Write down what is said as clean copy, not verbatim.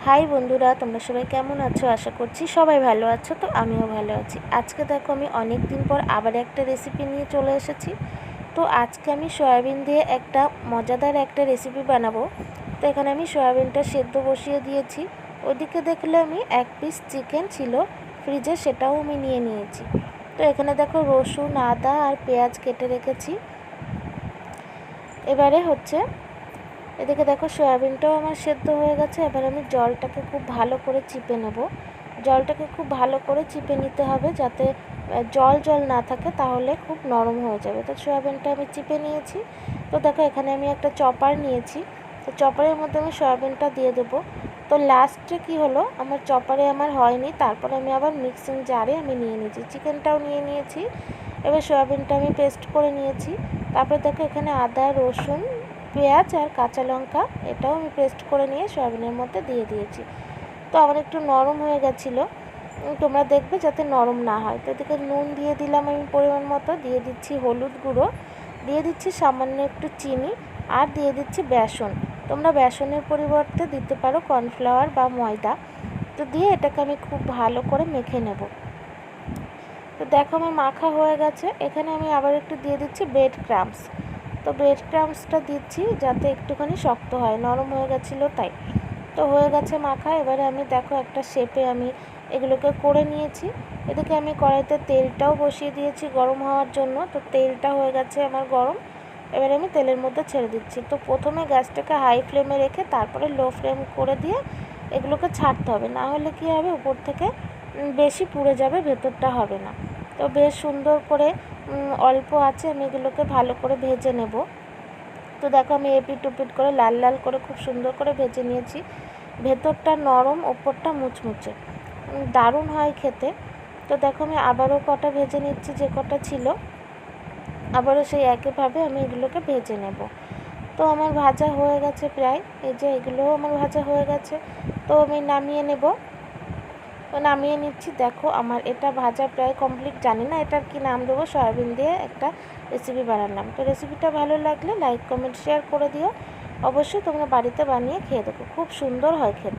High বন্ধুরা, তোমরা সবাই কেমন আছো? আশা করছি সবাই ভালো আছো। তো আমিও ভালো আছি। আজকে দেখো আমি অনেক দিন পর আবার একটা রেসিপি নিয়ে চলে এসেছি। তো আজকে আমি সয়াবিন দিয়ে একটা মজাদার একটা রেসিপি বানাবো। তো এখানে আমি সয়াবিনটা সেদ্ধ বসিয়ে দিয়েছি। ওদিকে দেখলে আমি এক পিস চিকেন ছিল ফ্রিজে, সেটাও আমি নিয়ে নিয়েছি। তো এখানে দেখো রসুন, আদা আর পেঁয়াজ কেটে রেখেছি। এবারে এদিকে দেখো সয়াবিনটাও আমার সেদ্ধ হয়ে গেছে। এবার আমি জলটাকে খুব ভালো করে চিপে নেব। জলটাকে খুব ভালো করে চিপে নিতে হবে, যাতে জল জল না থাকে, তাহলে খুব নরম হয়ে যাবে। তো সয়াবিনটা আমি চিপে নিয়েছি। তো দেখো এখানে আমি একটা চপার নিয়েছি। তো চপারের মধ্যে আমি সয়াবিনটা দিয়ে দেবো। তো লাস্টে কি হলো, আমার চপারে আমার হয়নি, তারপরে আমি আবার মিক্সিং জারে আমি নিয়ে নিয়েছি। চিকেনটাও নিয়ে নিয়েছি। এবার সয়াবিনটা আমি পেস্ট করে নিয়েছি। তারপরে দেখো এখানে আদা, রসুন, পেঁয়াজ আর কাঁচা লঙ্কা এটাও আমি পেস্ট করে নিয়ে সয়াবিনের মধ্যে দিয়ে দিয়েছি। তো আমার একটু নরম হয়ে গেছিলো, তোমরা দেখবে যাতে নরম না হয়। তো এদিকে নুন দিয়ে দিলাম আমি পরিমাণ মতো, দিয়ে দিচ্ছি হলুদ গুঁড়ো, দিয়ে দিচ্ছি সামান্য একটু চিনি, আর দিয়ে দিচ্ছি বেসন। তোমরা বেসনের পরিবর্তে দিতে পারো কর্নফ্লাওয়ার বা ময়দা। তো দিয়ে এটাকে আমি খুব ভালো করে মেখে নেব। তো দেখো আমার মাখা হয়ে গেছে। এখানে আমি আবার একটু দিয়ে দিচ্ছি ব্রেড ক্রাম্বস। তো ব্রেড ক্রাম্বসটা দিচ্ছি যাতে একটুখানি শক্ত হয়, নরম হয়ে গেছিলো তাই। তো হয়ে গেছে মাখা। এবারে আমি দেখো একটা শেপে আমি এগুলোকে করে নিয়েছি। এদিকে আমি কড়াইতে তেলটাও বসিয়ে দিয়েছি গরম হওয়ার জন্য। তো তেলটা হয়ে গেছে আমার গরম। এবারে আমি তেলের মধ্যে ছেড়ে দিচ্ছি। তো প্রথমে গ্যাসটাকে হাই ফ্লেমে রেখে তারপরে লো ফ্লেম করে দিয়ে এগুলোকে ছাড়তে হবে, না হলে কী হবে, উপর থেকে বেশি পুড়ে যাবে, ভেতরটা হবে না। তো বেশ সুন্দর করে অল্প আছে আমি এগুলোকে ভালো করে ভেজে নেব। তো দেখো আমি এপিট ওপিট করে লাল লাল করে খুব সুন্দর করে ভেজে নিয়েছি। ভেতরটা নরম, ওপরটা মুচমুচে, দারুণ হয় খেতে। তো দেখো আমি আবারও কটা ভেজে নিচ্ছি, যে কটা ছিল আবারও সেই একইভাবে আমি এগুলোকে ভেজে নেব। তো আমার ভাজা হয়ে গেছে প্রায়, এই যে এগুলোও আমার ভাজা হয়ে গেছে। তো আমি নামিয়ে নেব। তো নামিয়ে নিচ্ছি। দেখো আমার এটা ভাজা প্রায় কমপ্লিট। জানি না এটার কি নাম দেবো, সয়াবিন দিয়ে একটা রেসিপি বানালাম। তো রেসিপিটা ভালো লাগলে লাইক, কমেন্ট, শেয়ার করে দিও। অবশ্যই তোমরা বাড়িতে বানিয়ে খেয়ে দেখো, খুব সুন্দর হয় খেতে।